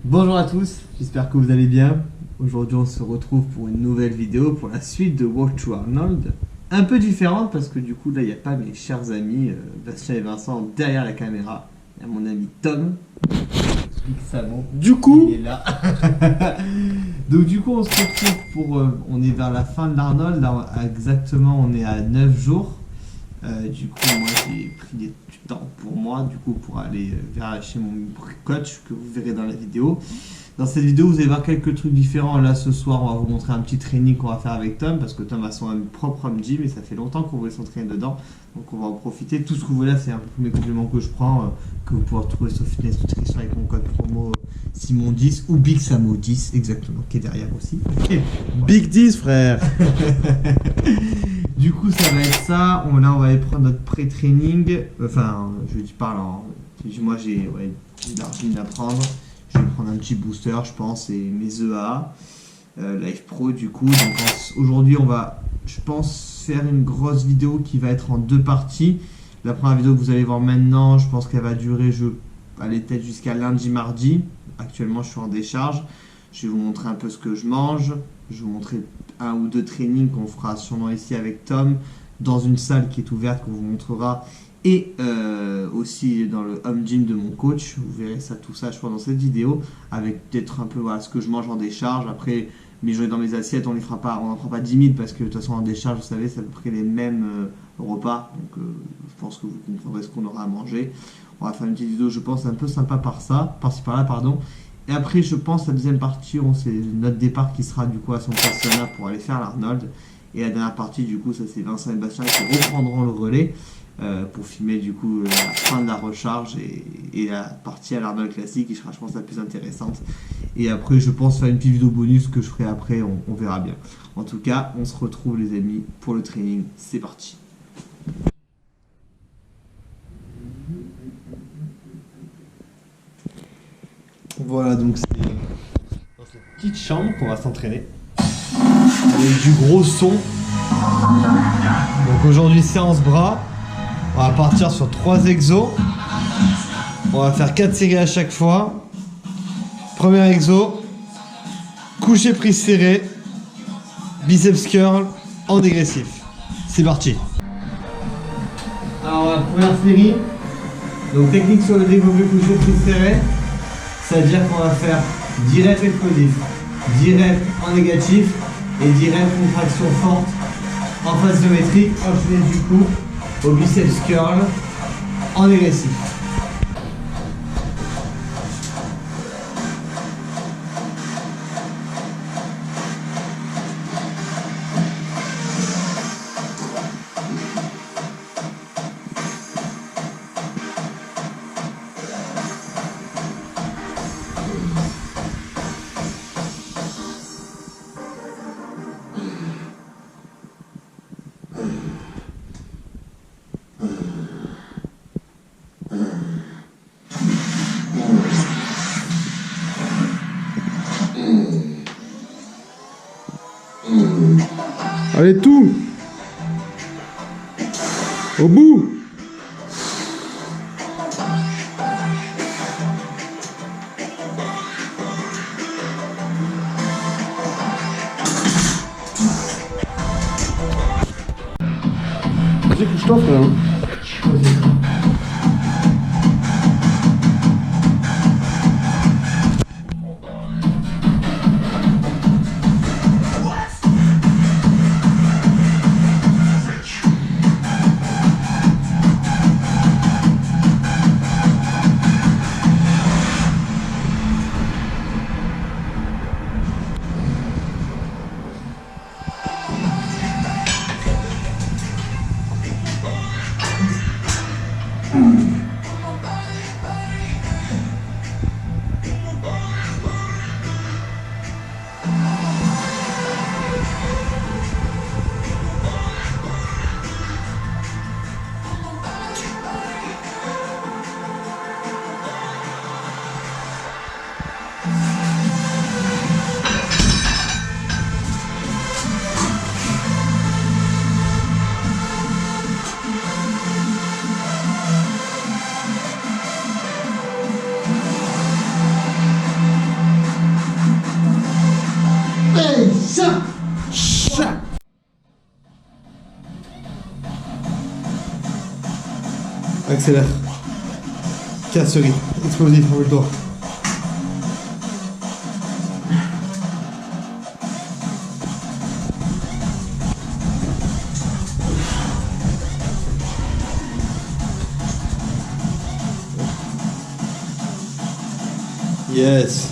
Bonjour à tous, j'espère que vous allez bien. Aujourd'hui on se retrouve pour une nouvelle vidéo pour la suite de Walk to Arnold. Un peu différente parce que du coup là il n'y a pas mes chers amis Bastien et Vincent derrière la caméra. Il y a mon ami Tom. Du coup, il est là. Donc du coup on se retrouve pour... on est vers la fin de l'Arnold, exactement on est à 9 jours. Du coup moi j'ai pris du temps pour moi du coup pour aller chez mon coach que vous verrez dans la vidéo. Dans cette vidéo vous allez voir quelques trucs différents. Là ce soir on va vous montrer un petit training qu'on va faire avec Tom parce que Tom a son propre home gym et ça fait longtemps qu'on voulait s'entraîner dedans. Donc on va en profiter. Tout ce que vous voulez c'est un peu mes compléments que je prends que vous pourrez retrouver sur Fitness Nutrition avec mon code promo Simon10 ou Big Samo 10 exactement qui est derrière aussi. Big 10 frère. Du coup, ça va être ça. Là, on va aller prendre notre pré-training. Enfin, je parle en. Moi, j'ai de l'argile à prendre. Je vais prendre un petit booster, je pense, et mes EA. Live Pro, du coup. Donc, aujourd'hui, on va, je pense, faire une grosse vidéo qui va être en 2 parties. La première vidéo que vous allez voir maintenant, je pense qu'elle va durer, aller peut-être jusqu'à lundi, mardi. Actuellement, je suis en décharge. Je vais vous montrer un peu ce que je mange. Je vais vous montrer 1 ou 2 trainings qu'on fera sûrement ici avec Tom dans une salle qui est ouverte qu'on vous montrera et aussi dans le home gym de mon coach. Vous verrez ça, tout ça je pense dans cette vidéo avec peut-être un peu ce que je mange en décharge. Après mes journées dans mes assiettes on n'en prend pas 10 000 parce que de toute façon en décharge vous savez c'est à peu près les mêmes repas donc je pense que vous comprendrez ce qu'on aura à manger. On va faire une petite vidéo je pense un peu sympa par-ci par-là pardon. Et après, je pense, la deuxième partie, c'est notre départ qui sera du coup à son stationnaire pour aller faire l'Arnold. Et la dernière partie, du coup, ça c'est Vincent et Bastien qui reprendront le relais pour filmer du coup la fin de la recharge et la partie à l'Arnold classique qui sera, je pense, la plus intéressante. Et après, je pense faire une petite vidéo bonus que je ferai après, on verra bien. En tout cas, on se retrouve les amis pour le training. C'est parti. Voilà, donc c'est dans cette petite chambre qu'on va s'entraîner avec du gros son. Donc aujourd'hui séance bras, on va partir sur 3 exos. On va faire 4 séries à chaque fois. Premier exo, coucher prise serré, biceps curl en dégressif. C'est parti. Alors la première série, donc technique sur le développé couché prise serré. C'est-à-dire qu'on va faire 10 reps explosifs, 10 reps en négatif et 10 reps contraction forte en phase isométrique, enchaîné du coup au biceps curl en agressif. Allez tout. Au bout. Vas-y, couche-toi frère. Accélère. Casse ce rythme. Explosif, envole-toi. Yes.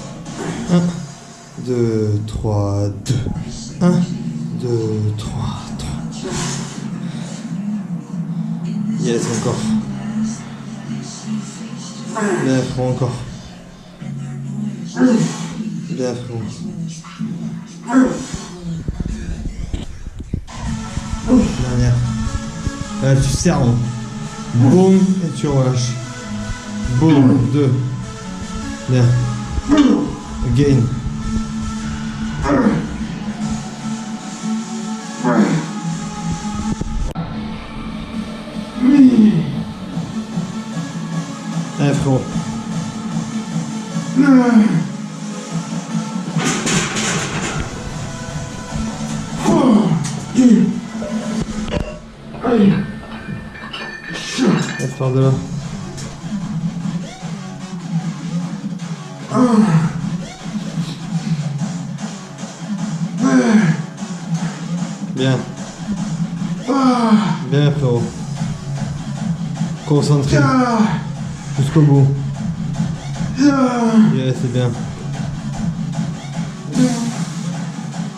1, 2, 3, 2. 1, 2, 3, 3. Yes, encore. Bien, frérot, encore. Bien, frérot. Dernière. Là, tu serres. Hein. Boum, et tu relâches. Boum, 2. Bien. Again. Allez, frérot. Laisse par de là. Bien. Bien, frérot. Concentré. Jusqu'au bout. Yeah, c'est bien.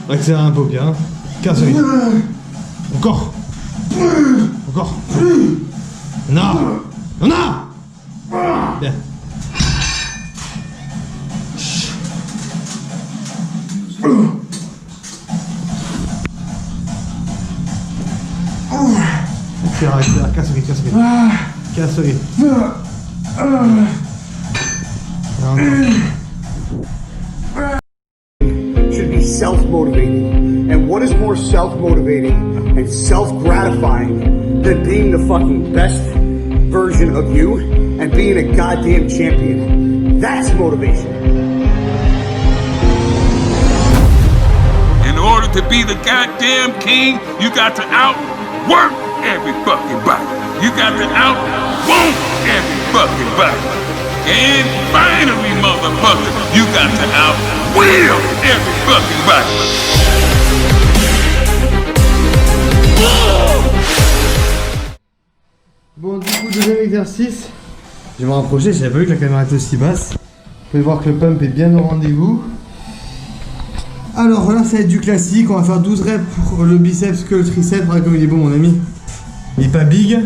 Accélère un peu bien. Casse le rythme. Encore. Encore. Non. Non. Bien. Accélère, casse le rythme, casse le rythme. Should be self-motivating. And what is more self-motivating and self-gratifying than being the fucking best version of you and being a goddamn champion? That's motivation. In order to be the goddamn king, you got to outwork every fucking body. You got to outwon't every fucking body. And finally, motherfucker, you got to outwill every fucking body. Bon, du coup, deuxième exercice. Je vais me rapprocher, j'avais pas vu que la caméra était aussi basse. Vous pouvez voir que le pump est bien au rendez-vous. Alors là, ça va être du classique. On va faire 12 reps pour le biceps que le triceps. Regarde comme il est bon, mon ami. Il est pas big.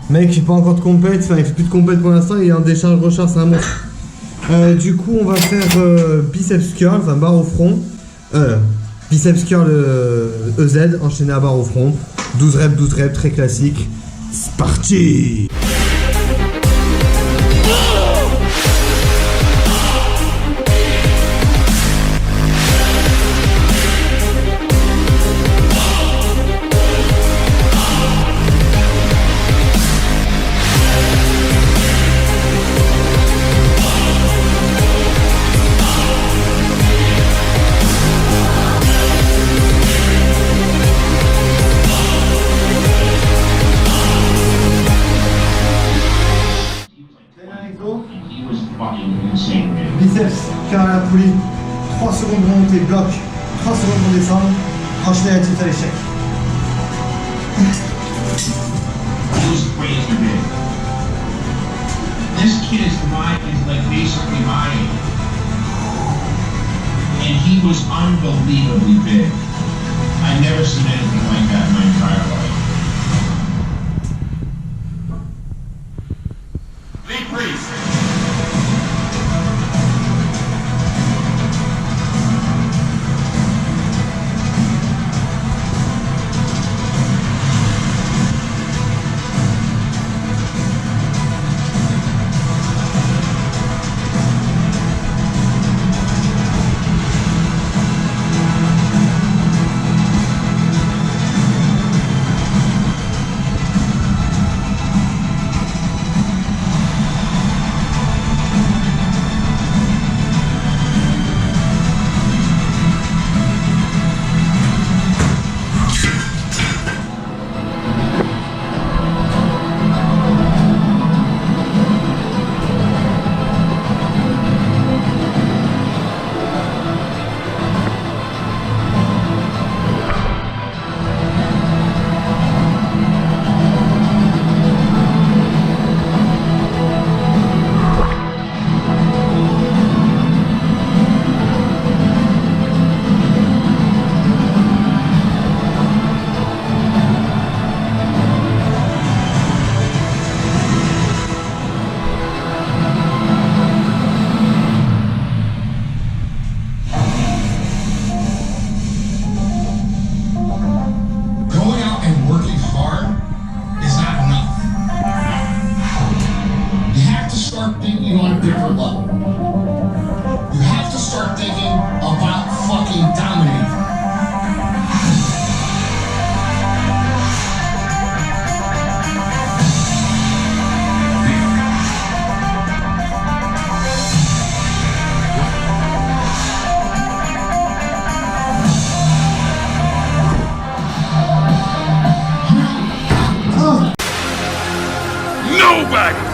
Mec, j'ai pas encore de compète. Enfin, il fait plus de compète pour l'instant. Il est en décharge, recharge, c'est un monstre. Du coup, on va faire biceps curl, enfin barre au front. Biceps curl EZ, enchaîné à barre au front. 12 reps, très classique. C'est parti! Biceps, curl à la poulie, 3 secondes de montée, bloc, 3 secondes pour descendre, enchaîner la titre à l'échec. He was crazy big. This kid's mind is like basically my age. And he was unbelievably big. I've never seen anything like that in my entire life. Lee Priest.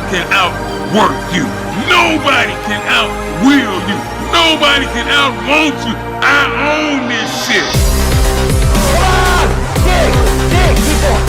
can outwork you. Nobody can outwill you. Nobody can outwant you. I own this shit. Come on! Dig, keep on.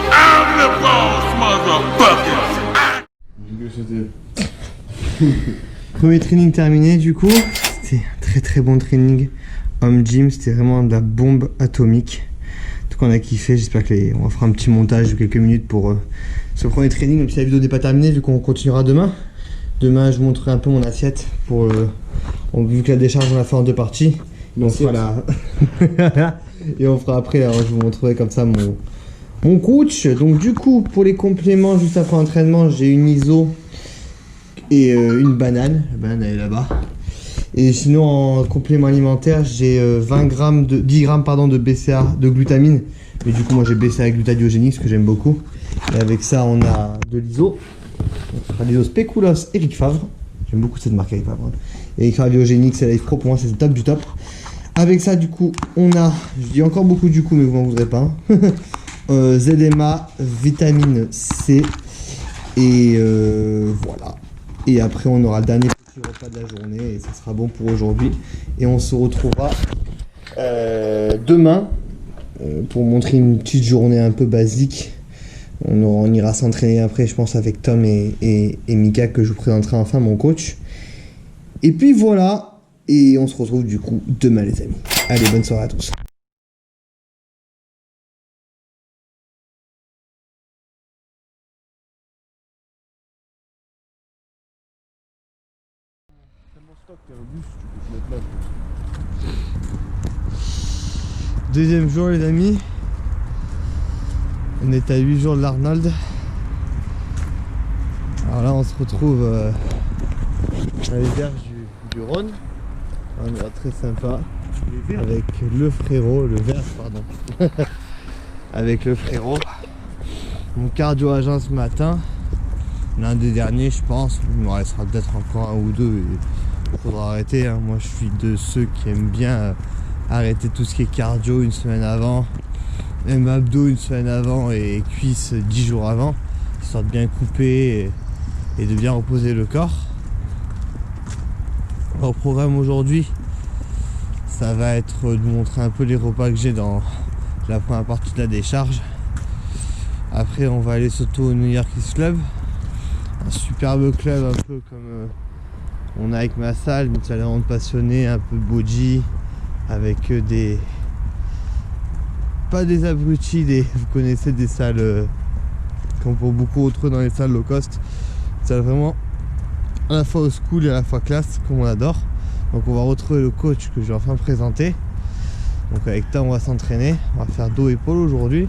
I'm the boss, motherfuckers. Premier training terminé du coup. C'était un très très bon training. Home gym, c'était vraiment de la bombe atomique. En tout cas on a kiffé, j'espère que on va faire un petit montage de quelques minutes pour ce premier training, même si la vidéo n'est pas terminée vu qu'on continuera demain. Demain je vous montrerai un peu mon assiette pour vu que la décharge on l'a fait en 2 parties. On fera la... Et on fera après, alors je vous montrerai comme ça mon coach. Donc du coup pour les compléments juste après l'entraînement, j'ai une ISO et une banane. La banane elle est là-bas. Et sinon en complément alimentaire j'ai 10 grammes pardon, de BCA de glutamine. Mais du coup moi j'ai BCA glutadiogénique, ce que j'aime beaucoup. Et avec ça on a de l'ISO. On fera l'ISO Spéculoos Eric Favre. J'aime beaucoup cette marque Eric Favre. Eric Favre biogénique, c'est Life Pro, pour moi c'est le top du top. Avec ça du coup on a, je dis encore beaucoup du coup mais vous m'en voudrez pas, ZMA, vitamine C et voilà. Et après on aura le dernier petit repas de la journée et ça sera bon pour aujourd'hui. Et on se retrouvera demain pour montrer une petite journée un peu basique. On ira s'entraîner après je pense avec Tom et Mika que je vous présenterai enfin mon coach. Et puis voilà. Et on se retrouve du coup demain les amis. Allez, bonne soirée à tous. Deuxième jour les amis. On est à 8 jours de l'Arnold. Alors là on se retrouve à les berges du Rhône. Un endroit très sympa avec le frérot, le verre pardon. Avec le frérot. Mon cardio à jeun ce matin. L'un des derniers je pense. Il me restera peut-être encore un ou deux. Il faudra arrêter. Hein. Moi je suis de ceux qui aiment bien arrêter tout ce qui est cardio une semaine avant. Même abdos une semaine avant et cuisses 10 jours avant. Histoire de bien couper et de bien reposer le corps. Au programme aujourd'hui, ça va être de montrer un peu les repas que j'ai dans la première partie de la décharge. Après on va aller surtout au New York East Club, un superbe club un peu comme on a avec ma salle, une salle vraiment passionnée, un peu body, avec des... pas des abrutis, vous connaissez des salles qu'on peut beaucoup retrouver dans les salles low cost, une salle vraiment à la fois au school et à la fois classe comme on adore. Donc on va retrouver le coach que je vais enfin présenter. Donc avec Tom on va s'entraîner, on va faire dos épaule aujourd'hui.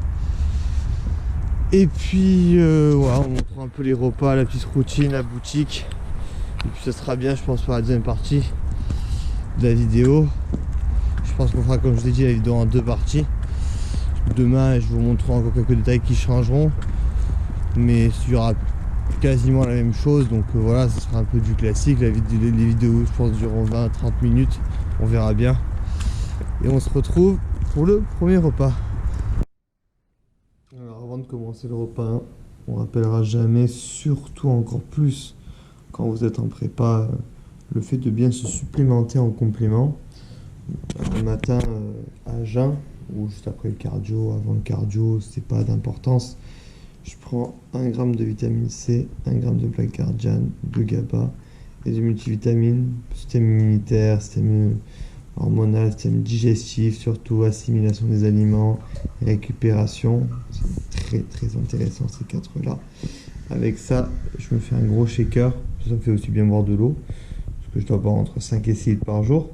Et puis voilà, on montrera un peu les repas, la petite routine, la boutique. Et puis ce sera bien je pense pour la deuxième partie de la vidéo. Je pense qu'on fera comme je vous ai dit la vidéo en 2 parties. Demain je vous montrerai encore quelques détails qui changeront. Mais il y aura quasiment la même chose, donc voilà, ce sera un peu du classique. Les vidéos je pense dureront 20-30 minutes, on verra bien. Et on se retrouve pour le premier repas. Alors avant de commencer le repas, on rappellera jamais, surtout encore plus quand vous êtes en prépa, le fait de bien se supplémenter en complément. Le matin à jeun ou juste après le cardio, avant le cardio, c'est pas d'importance. Je prends 1 g de vitamine C, 1 g de Blackguardian, de GABA et de multivitamines, système immunitaire, système hormonal, système digestif, surtout assimilation des aliments, récupération. C'est très intéressant ces 4 là. Avec ça, je me fais un gros shaker, ça me fait aussi bien boire de l'eau, parce que je dois boire entre 5 et 6 litres par jour.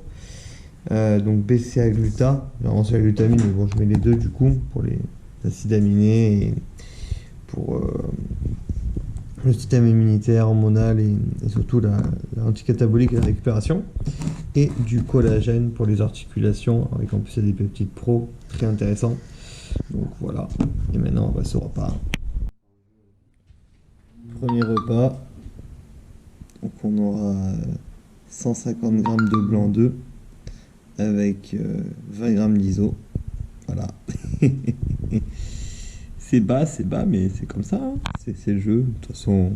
Donc BCA gluta, généralement c'est la glutamine, mais bon je mets les deux du coup pour les acides aminés et pour le système immunitaire, hormonal et surtout l'anticatabolique et la récupération. Et du collagène pour les articulations, avec en plus il y a des peptides pro très intéressants. Donc voilà, et maintenant on va ce repas. Premier repas, donc on aura 150 g de blanc d'œuf avec 20 g d'iso. Voilà. C'est bas, mais c'est comme ça, hein. C'est le jeu. De toute façon,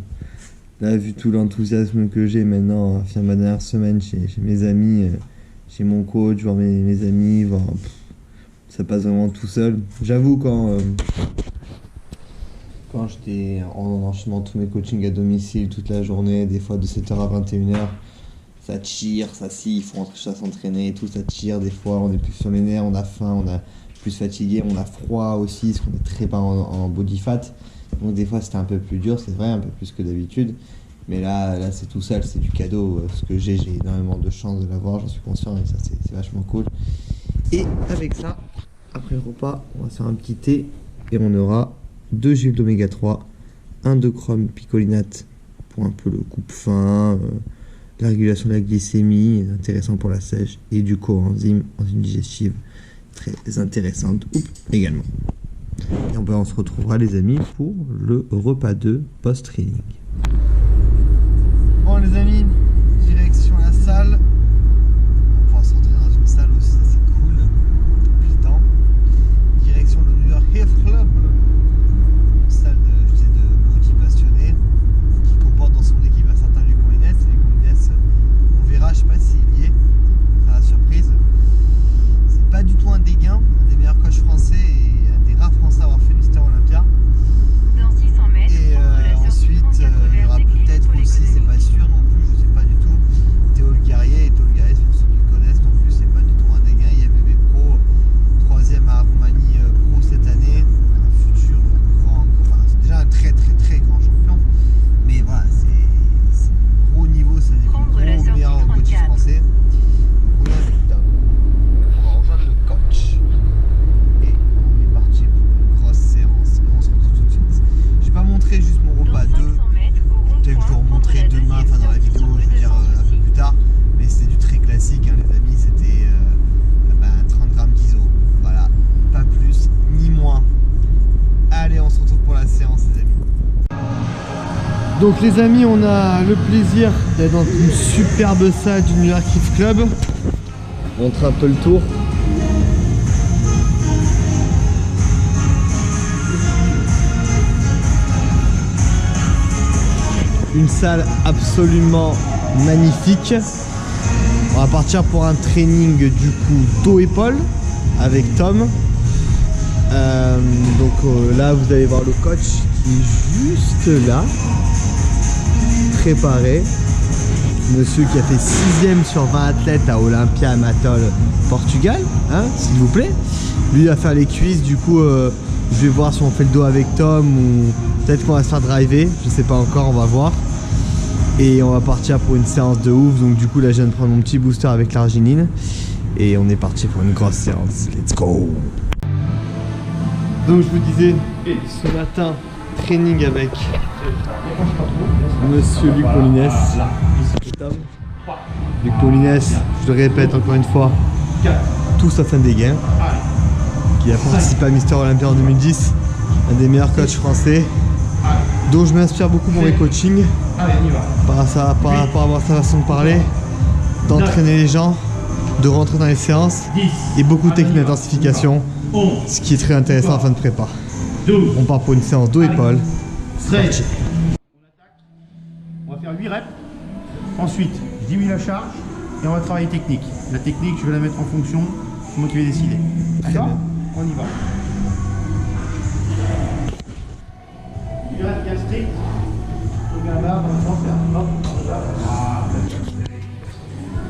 là, vu tout l'enthousiasme que j'ai maintenant à faire ma dernière semaine chez mes amis, chez mon coach, voir mes amis, voir, ça passe vraiment tout seul. J'avoue, quand j'étais en enchaînement tous mes coachings à domicile toute la journée, des fois de 7h à 21h, ça tire, ça il faut rentrer chez s'entraîner et tout, ça tire. Des fois, on est plus sur les nerfs, on a faim, on a plus fatigué, on a froid aussi, parce qu'on est très bas en body fat. Donc des fois, c'était un peu plus dur, c'est vrai, un peu plus que d'habitude. Mais là c'est tout seul, c'est du cadeau. Ce que j'ai énormément de chance de l'avoir, j'en suis conscient, et ça, c'est vachement cool. Et avec ça, après le repas, on va se faire un petit thé, et on aura 2 gélules d'oméga 3, 1 de chrome picolinate pour un peu le coupe-faim, la régulation de la glycémie, intéressant pour la sèche, et du coenzyme, enzyme digestive, très intéressante également. Et on se retrouvera les amis pour le repas 2 post-training. Bon les amis, direction la salle. On va pouvoir s'entraîner dans une salle aussi, ça c'est cool. Depuis le temps. Direction le New York Health Club. Une salle de body passionné qui comporte dans son équipe un certain Luc Molines. Et Luc Molines, on verra, je sais pas s'il y est. C'est la surprise. C'est pas du tout un dégain, un des meilleurs coachs français et un des rares français à avoir fait Mister Olympia. Dans 600 mètres, et ensuite, il y aura peut-être aussi, c'est pas sûr non plus, je sais pas du tout, Théo Le Guerrier. Et Théo Le Guerrier, pour ceux qui le connaissent non plus, c'est pas du tout un dégain. Il y a bébé pro, 3ème à Roumanie pro cette année, un futur grand, enfin c'est déjà un très grand champion. Mais voilà, c'est gros niveau, c'est des plus gros, meilleurs coachs français. On va rejoindre le coach et on est parti pour une grosse séance. Et on se retrouve tout de suite. J'ai pas montré juste mon repas 2. Peut-être que je dois remontrer demain, enfin dans la vidéo, je veux dire un peu plus tard. Mais c'était du très classique, hein, les amis. C'était 30 g d'iso. Voilà, pas plus ni moins. Allez, on se retrouve pour la séance, les amis. Donc les amis, on a le plaisir d'être dans une superbe salle du New York Health Club. On montre un peu le tour. Une salle absolument magnifique. On va partir pour un training du coup dos-épaule avec Tom. Là vous allez voir le coach qui est juste là, préparé. Monsieur qui a fait 6ème sur 20 athlètes à Olympia Amatol Portugal, hein, s'il vous plaît. Lui va faire les cuisses, du coup je vais voir si on fait le dos avec Tom ou peut-être qu'on va se faire driver, je sais pas encore, on va voir. Et on va partir pour une séance de ouf, donc du coup là je viens de prendre mon petit booster avec l'arginine et on est parti pour une grosse séance, let's go. Donc je vous disais, ce matin, training avec Monsieur Luc Molines. Luc Molines, je le répète encore une fois, tout sauf un dégain, qui a participé à Mister Olympia en 2010, un des meilleurs coachs français, dont je m'inspire beaucoup pour mes coachings, par rapport à sa façon de parler, d'entraîner les gens, de rentrer dans les séances, et beaucoup de techniques d'intensification, ce qui est très intéressant en fin de prépa. On part pour une séance dos-épaule. C'est parti. On va faire 8 reps. Ensuite, je diminue la charge et on va travailler technique. La technique, je vais la mettre en fonction, c'est moi qui vais décider. D'accord ? On y va. 8 reps bien strict. Je regarde là, on va faire. Hop,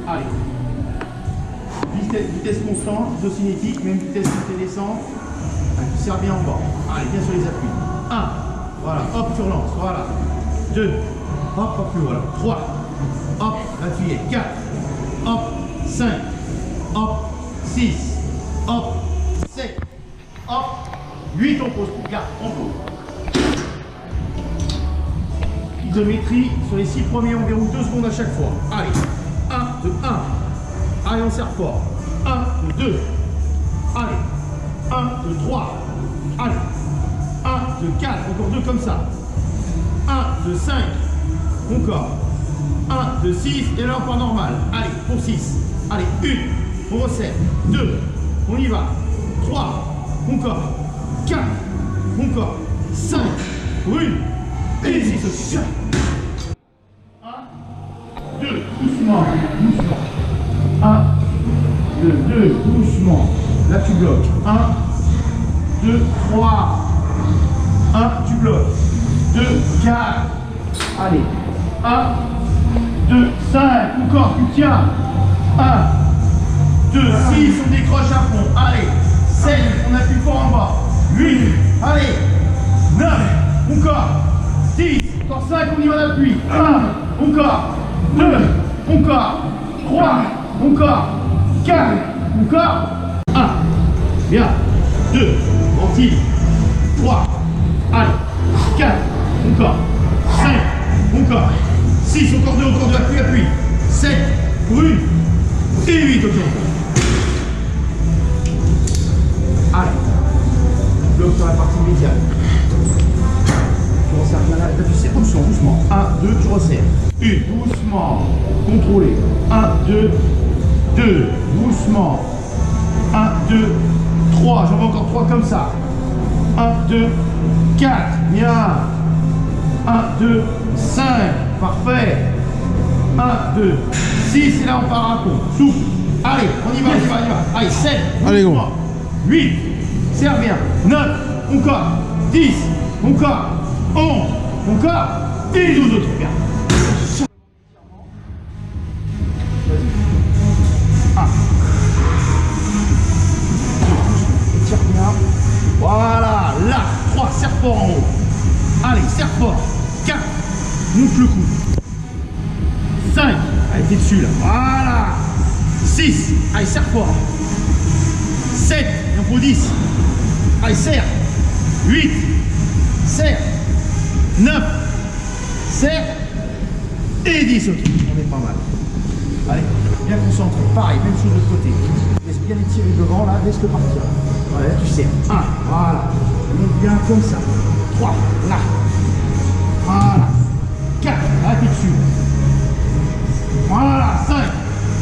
allez. Vitesse constante, isocinétique, même vitesse montée descente. Serre bien en bas. Allez, bien sur les appuis. 1. Voilà, hop, tu relances. Voilà. 2. Hop, hop, plus voilà. 3. Hop, appuyez. 4. Hop, 5. Hop, 6. Hop, 7. Hop, 8. On pose. Garde, on pose. Isométrie, sur les 6 premiers, on verrouille 2 secondes à chaque fois. Allez, 1, 2, 1. Allez, on serre fort. 1, 2, 2. Allez, 1, 2, 3. Allez, 1, 2, 4. Encore 2 comme ça. 1, 2, 5. Encore. 1, 2, 6. Et là, on part normal. Allez, pour 6. Allez, 1. On resserre. 2. On y va. 3. Encore. 4. Encore. 5. Pour 1. Et 6 aussi. 1, 2, doucement, doucement. 1, 2, 2, doucement. Là tu bloques. 1, 2, 3. 1, tu bloques. 2, 4. Allez. 1, 2, 5. Encore, tu tiens. 1, 2, 6. On décroche à fond. Allez. 7. On appuie fort en bas. 8. Allez. 9. Encore. 10, encore 5, on y va d'appui. 1, encore. 2, encore. 3, encore. 4, encore. 1. Bien. 2, ventil. 3. Allez. 4, encore. 5, encore. 6, encore 2, encore 2, appui, appui. 7, pour 1. Et 8, ok. Allez. Bloc sur la partie médiane. Tu resserres bien là, tu serres doucement, doucement. 1, 2, tu resserres. 1, doucement, contrôlé. 1, 2, 2, doucement. 1, 2, 3, j'en veux encore 3 comme ça. 1, 2, 4, bien. 1, 2, 5, parfait. 1, 2, 6, et là on part à fond. Souffle. Allez, on y va, on y va, on y va. Allez, 7, Allez, go. 8, serre bien. 9, encore. 10, encore. 11, encore. Et 12 autres. Bien. Étire bien. Voilà. Là. 3, serre fort en haut. Allez, serre fort. 4, monte le coude. 5, allez, t'es dessus là. Voilà. 6, allez, serre fort. 7, il en faut 10. Allez, serre. 8, serre. 9, serre. Et 10, ok. On est pas mal. Allez, bien concentré. Pareil, même chose de l'autre côté. Laisse bien étirer devant, là, laisse-le partir. Voilà, tu serres. 1, voilà. Monte bien comme ça. 3, là. Voilà. 4, là, t'es dessus. Voilà, 5.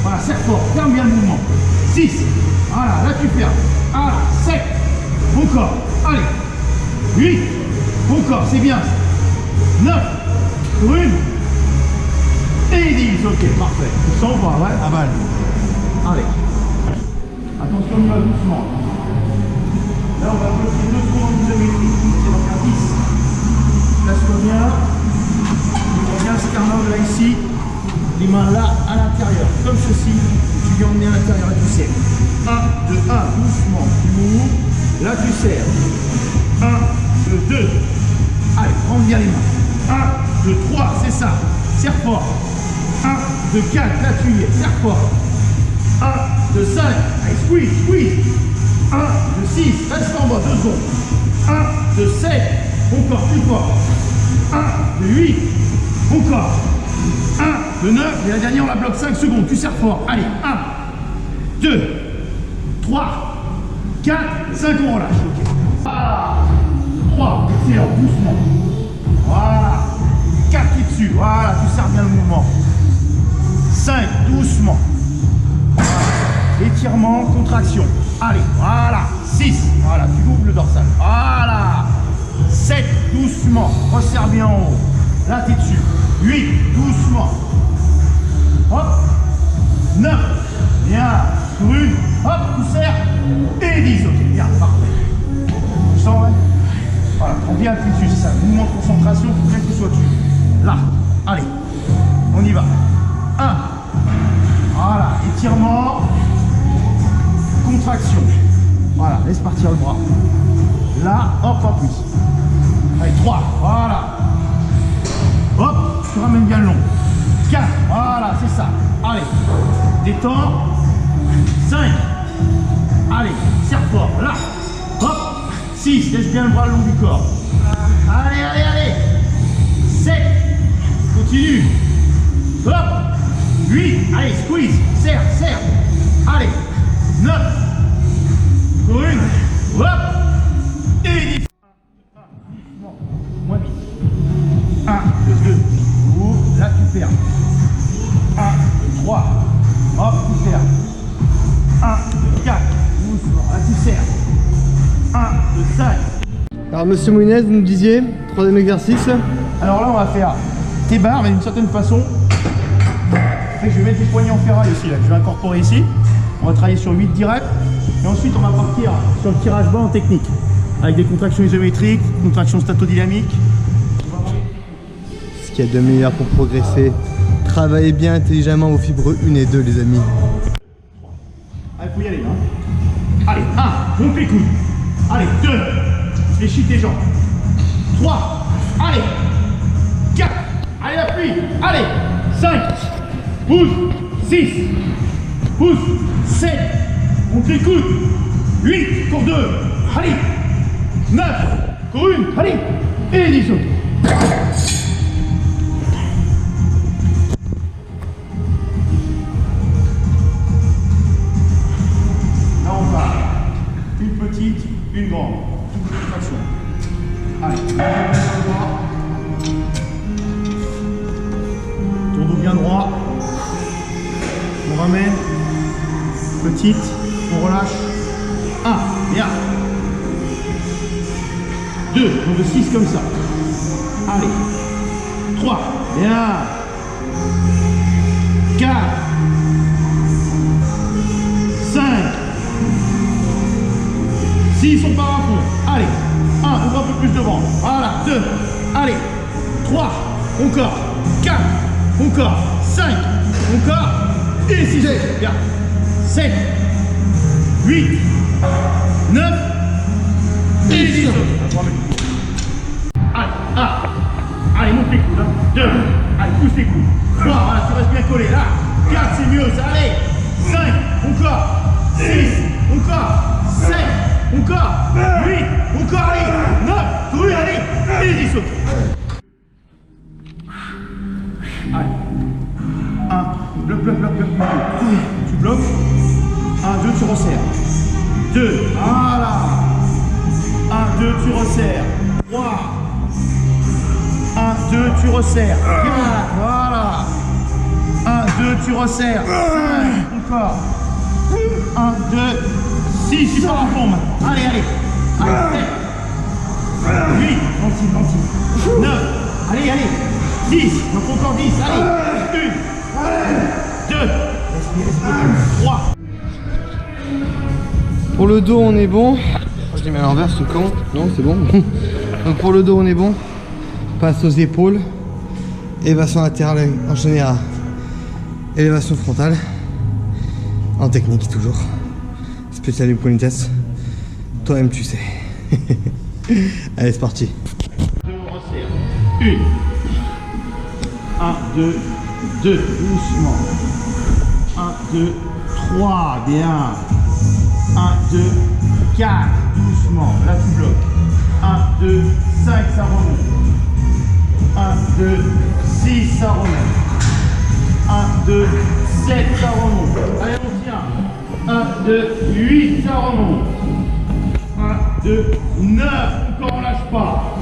Voilà, serre fort, ferme bien le mouvement. 6, voilà, là tu fermes. Voilà, 7, encore. Allez. 8, encore, c'est bien. 9, pour 1. Et 10, ok, parfait. Tu sens pas, ouais? Ah bah, allez. Attention, on va doucement. Là, on va bloquer 2 secondes d'isométrie. C'est donc un 10. Place-toi bien. On bien ce carnot là, ici. Les mains là, à l'intérieur, comme ceci. Tu viens emmener à l'intérieur et tu serres. 1, 2, 1, doucement. Tu m'ouvres. Là, tu serres. 1, 2, 2. Allez, prends bien les mains. 1, 2, 3, c'est ça. Serre fort. 1, 2, 4, là tu y es. Serre fort. 1, 2, 5. Allez, squeeze, squeeze. 1, 2, 6. Reste en bas, 2 secondes. 1, 2, 7. Encore plus fort. 1, 2, 8. Encore. 1, 2, 9. Et la dernière, on la bloque 5 secondes. Tu serres fort. Allez, 1, 2, 3, 4, 5, on relâche. Ok. Voilà. 3, excellent, doucement. Voilà. 4 qui est dessus. Voilà, tu serres bien le mouvement. 5, doucement. Voilà. Étirement, contraction. Allez, voilà. 6, voilà, tu ouvres le dorsal. Voilà. 7, doucement. Resserre bien en haut. Là, tu es dessus. 8, doucement. Hop. 9, bien. Pour 1, hop, tu serres. Et 10, ok, bien, parfait. Tu sens, ouais? Voilà, prends bien appui dessus, c'est ça. Mouvement de concentration, il faut bien que tu sois dessus. Là, allez, on y va. 1, voilà, étirement, contraction. Voilà, laisse partir le bras. Là, hop, en plus. Allez, 3, voilà. Hop, tu ramènes bien le long. 4, voilà, c'est ça. Allez, détends. 5, allez, serre fort, là. Hop, 6, laisse bien le bras le long du corps. Allez, allez, allez. 7, Continue. Hop. 8. Allez, squeeze. Serre, serre. Allez. 9. Pour une. Hop. Et 10. Moins vite. 1, 2, 2. Ouvre. Là, tu perds. 1, 2, 3. Hop, tu serres. 1, 2, 4. Doucement. Là, tu serres. 1, 2, 5. Alors monsieur Mounez, vous me disiez, troisième exercice. Alors là, on va faire tes barres, mais d'une certaine façon. Je vais mettre des poignets en ferraille aussi, là, que je vais incorporer ici. On va travailler sur 8-10 reps. Et ensuite, on va partir sur le tirage bas en technique. Avec des contractions isométriques, contractions statodynamiques. Ce qu'il y a de meilleur pour progresser. Travaillez bien intelligemment vos fibres 1 et 2, les amis. Allez, faut y aller, hein. Allez, 1, monte les coudes. Allez, 2, fléchis tes jambes. 3, allez, 4, allez, appuie, allez, 5, pousse, 6, pousse, 7, monte les coudes, 8, cours 2, allez, 9, cours 1, allez, et 10 autres. Là, on va une petite, une grande, double contraction. Allez, tour dos bien droit. On ramène. Petite, on relâche. 1, bien. 2, on veut 6 comme ça. Allez. 3, bien. 4, 5, 6, on part à fond. Allez. 1, on va un peu plus devant. Voilà, 2, allez. 3, encore. 4, encore. 5, encore. Et 6, bien. 7, 8, 9, et 10. Allez, 1. Allez, monte les coudes. 2, allez, pousse les coudes. 3, voilà, tu restes bien collé. Là, 4, c'est mieux. Ça, allez. 5, encore. 6, encore. 7, encore. 8, encore. Allez. 9, oui, allez. Et 10 autres. Allez. 1, bloc, bloc, bloc, bloc. Tu bloques. 1, 2, tu resserres. 2, voilà. 1, 2, tu resserres. 3. 1, 2, tu resserres. 4, voilà. 1, 2, tu resserres. 5, encore. 1, 2, 6, tu pars en fond maintenant. Allez, allez. Allez, 7, 8, tranquille, tranquille. 9, allez, allez. 10, donc encore 10, allez. 1, 2, 3. Pour le dos, on est bon. Je l'ai mis à l'envers, ce con. Non, c'est bon. Donc pour le dos, on est bon. Passe aux épaules. Élévation latérale enchaînée à élévation frontale. En technique, toujours. Spécial Ponitas. Toi-même, tu sais. Allez, c'est parti. 2, on resserre. 1, 2, 2, doucement. 1, 2, 3, bien. 1, 2, 4, doucement. Là, tu bloques. 1, 2, 5, ça remonte. 1, 2, 6, ça remonte. 1, 2, 7, ça remonte. Allez, on tient. 1, 2, 8, ça remonte. 1, 2, 9, encore on lâche pas.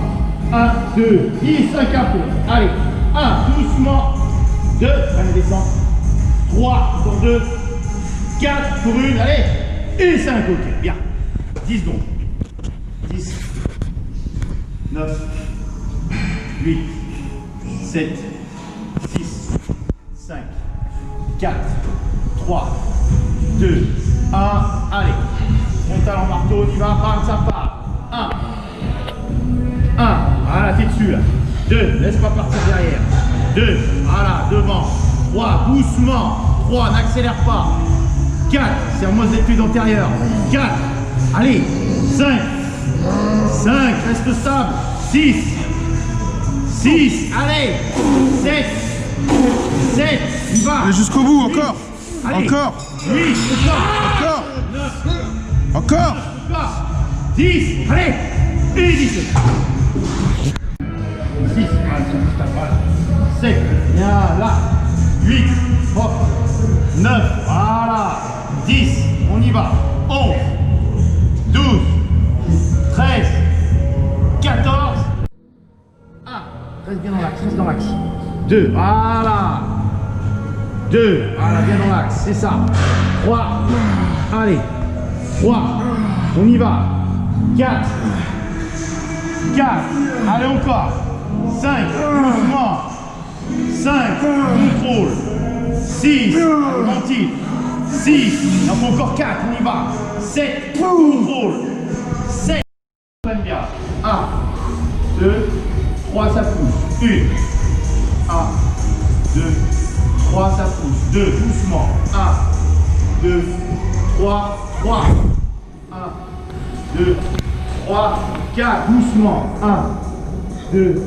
1, 2, 10, 5 à fond. Allez, 1, doucement. 2, allez, descend. 3, pour 2. 4, pour 1, allez. Et 5, ok, bien. 10 secondes. 10, 9, 8, 7, 6, 5, 4, 3, 2, 1, allez. Frontal en marteau, on y va, bam, ça part. 1, 1, voilà, t'es dessus là. 2, laisse pas partir derrière. 2, voilà, devant. 3, doucement. 3, n'accélère pas. 4, serre-moi les pieds antérieurs. 4, allez. 5, 5, reste stable. 6, 6, allez. 7, 7, il va. Allez jusqu'au bout, encore. Allez. Encore. 8, Encore. 9, Encore. 10, allez. Et 10. 6, Allez, ça pousse ta voilà. 7, bien là. 8, hop. 9, voilà. 10, on y va. 11, 12, 13, 14. 1, reste bien dans l'axe, reste dans l'axe. 2, voilà. 2, voilà, bien dans l'axe, c'est ça. 3, allez. 3, on y va. 4, 4, allez encore. 5, doucement. 5, contrôle. 6, ventile. 6, il en faut encore 4, on y va. 7, contrôle. 7, on aime bien. 1, 2, 3, ça pousse. 1, 1, 2, 3, ça pousse. 2, doucement. 1, 2, 3, 3. 1, 2, 3, 4, doucement. 1, 2,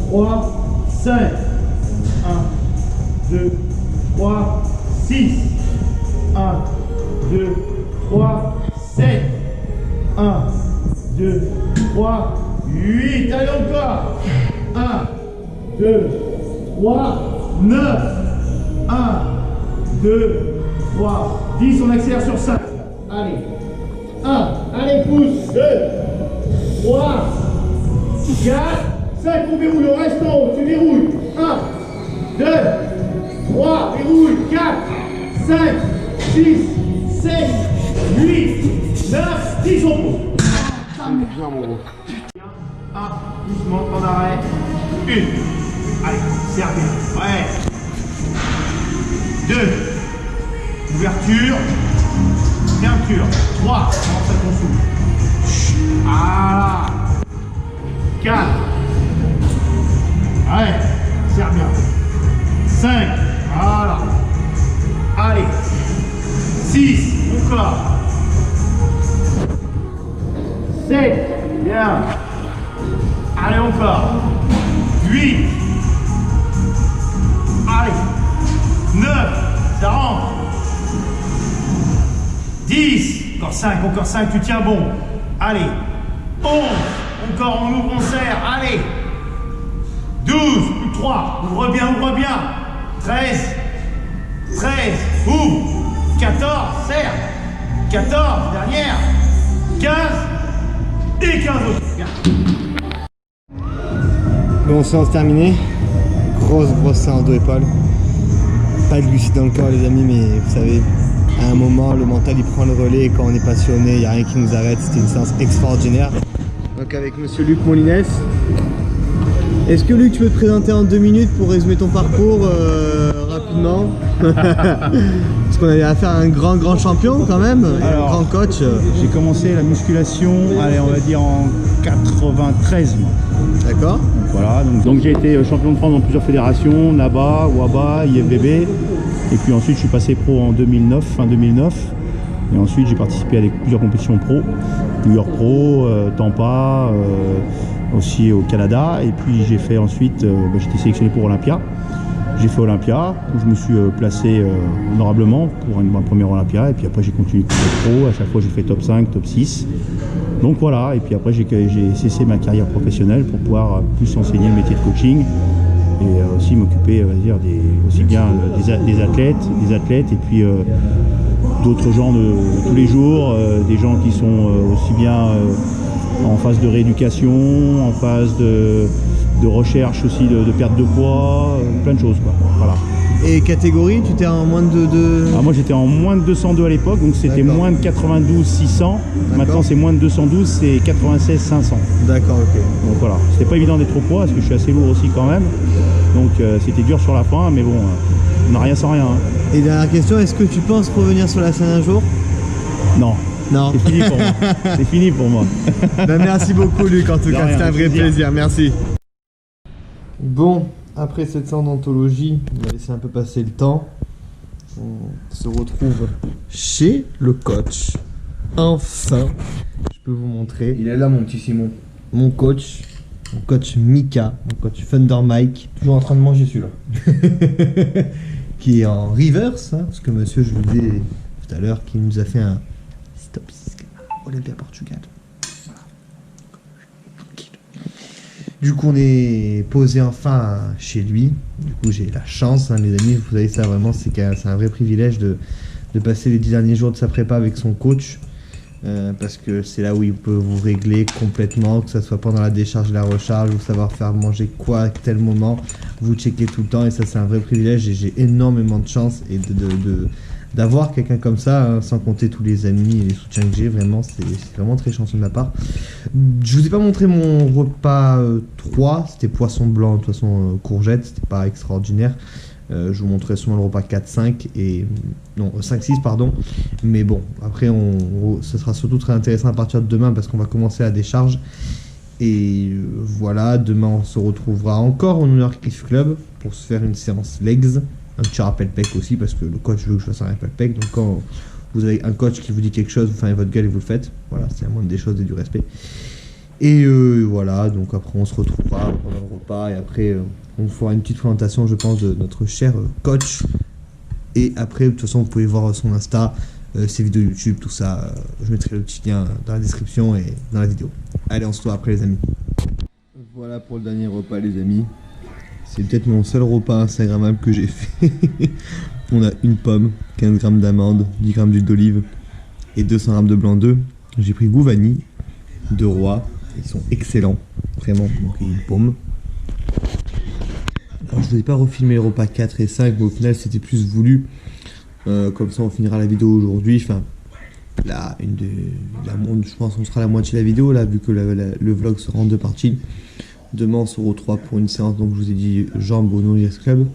3, 5. 1, 2, 3, 6. 1, 2, 3, 7. 1, 2, 3, 8. Allez encore. 1, 2, 3, 9. 1, 2, 3, 10. On accélère sur 5. Allez. 1, allez, pousse. 2, 3, 4, 5. On verrouille. On reste en haut. Tu verrouilles. 1, 2, 3, verrouille. 4, 5, 6, 7, 8, 9, 10, on pose. Bien, mon gros. 1, doucement, temps d'arrêt. 1, allez, serre bien. Ouais. 2, ouverture, fermeture. 3, commence à ton souffle. Voilà. 4, allez, serre bien. 5, voilà. Allez. 6, encore. 7, bien. Allez, encore. 8. Allez. 9, ça rentre. 10, encore 5, tu tiens bon. Allez. 11, encore, on ouvre, on serre. Allez. 12, plus 3, ouvre bien. 13, ouvre. 14, serre. 14, dernière. 15 et 15 autres. Bien. Bon, séance terminée. Grosse séance de épaules. Pas de glucides dans le corps, les amis, mais vous savez, à un moment, le mental il prend le relais et quand on est passionné, il n'y a rien qui nous arrête. C'était une séance extraordinaire. Donc, avec monsieur Luc Molines. Est-ce que Luc, tu peux te présenter en 2 minutes pour résumer ton parcours rapidement? Parce qu'on avait affaire à un grand champion quand même, Alors, un grand coach. J'ai commencé la musculation, allez, on va dire en 93 moi. D'accord. Donc voilà, donc j'ai été champion de France dans plusieurs fédérations, NABA, WABA, IFBB. Et puis ensuite je suis passé pro en 2009, fin 2009. Et ensuite j'ai participé à plusieurs compétitions pro, New York Pro, Tampa, aussi au Canada. Et puis j'ai fait ensuite, j'ai été sélectionné pour Olympia. J'ai fait Olympia, où je me suis placé honorablement pour ma première Olympia. Et puis après j'ai continué pour le pro, à chaque fois j'ai fait top 5, top 6. Donc voilà, et puis après j'ai cessé ma carrière professionnelle pour pouvoir plus enseigner le métier de coaching. Et aussi m'occuper, on va dire, aussi bien des athlètes et puis d'autres gens de tous les jours, des gens qui sont aussi bien en phase de rééducation, en phase de recherche aussi de perte de poids, plein de choses quoi. Voilà. Et catégorie, tu étais en moins de... Alors moi j'étais en moins de 202 à l'époque, donc c'était moins de 92 600. Maintenant c'est moins de 212, c'est 96 500. D'accord, ok. Donc voilà, c'était pas évident d'être au poids parce que je suis assez lourd aussi quand même. Donc c'était dur sur la fin, mais bon, on n'a rien sans rien. Hein. Et dernière question, est-ce que tu penses revenir sur la scène un jour? Non. Non. C'est fini pour moi. C'est fini pour moi. Ben, merci beaucoup Luc, en tout cas, c'était un vrai plaisir. Merci. Bon, après cette séance d'anthologie, on a laissé un peu passer le temps. On se retrouve chez le coach. Enfin, je peux vous montrer. Il est là, mon petit Simon. Mon coach Mika, mon coach Thunder Mike. Toujours en train de manger celui-là. Qui est en reverse, hein, parce que monsieur, je vous disais tout à l'heure, qu'il nous a fait un stop Olympia Portugal. Voilà. Du coup, on est posé enfin chez lui. Du coup, j'ai la chance, hein, les amis, vous savez ça vraiment, c'est un vrai privilège de passer les 10 derniers jours de sa prépa avec son coach. Parce que c'est là où il peut vous régler complètement, que ce soit pendant la décharge et la recharge, vous savoir faire manger quoi à tel moment, vous checker tout le temps, et ça c'est un vrai privilège, et j'ai énormément de chance et d'avoir quelqu'un comme ça, hein, sans compter tous les amis et les soutiens que j'ai, vraiment c'est vraiment très chanceux de ma part. Je vous ai pas montré mon repas 3, c'était poisson blanc, de toute façon courgette, c'était pas extraordinaire. Je vous montrerai souvent le repas 4-5 et non 5-6 pardon, mais bon après ce sera surtout très intéressant à partir de demain parce qu'on va commencer la décharge et voilà, demain on se retrouvera encore au New York Cliff Club pour se faire une séance legs, un petit rappel pec aussi parce que le coach veut que je fasse un rappel pec, donc quand vous avez un coach qui vous dit quelque chose, vous fermez votre gueule et vous le faites, voilà, c'est la moindre des choses et du respect. Et voilà, donc après on se retrouvera pendant le repas et après on fera une petite présentation je pense de notre cher coach. Et après de toute façon vous pouvez voir son Insta, ses vidéos YouTube, tout ça. Je mettrai le petit lien dans la description et dans la vidéo. Allez, on se retrouve après les amis. Voilà pour le dernier repas les amis. C'est peut-être mon seul repas instagrammable que j'ai fait. On a une pomme, 15 grammes d'amandes, 10 grammes d'huile d'olive et 200 grammes de blanc d'œuf. J'ai pris goût vanille, de roi. Ils sont excellents, vraiment, donc une pomme. Alors je ne vous ai pas refilmé les repas 4 et 5, mais au final c'était plus voulu. Comme ça on finira la vidéo aujourd'hui. Enfin, là, je pense qu'on sera la moitié de la vidéo, là, vu que le vlog sera en 2 parties. Demain on se retrouve pour une séance, donc je vous ai dit jambes au New York Club.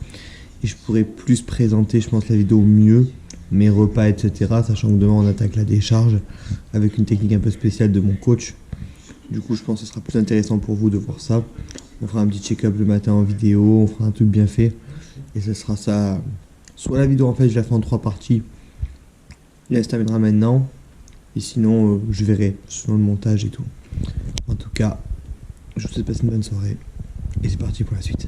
Et je pourrais plus présenter, je pense, la vidéo mieux, mes repas, etc. Sachant que demain on attaque la décharge avec une technique un peu spéciale de mon coach. Du coup, je pense que ce sera plus intéressant pour vous de voir ça. On fera un petit check-up le matin en vidéo, on fera un truc bien fait. Et ce sera ça. Soit la vidéo, en fait, je la fais en 3 parties. Et elle se terminera maintenant. Et sinon, je verrai selon le montage et tout. En tout cas, je vous souhaite de passer une bonne soirée. Et c'est parti pour la suite.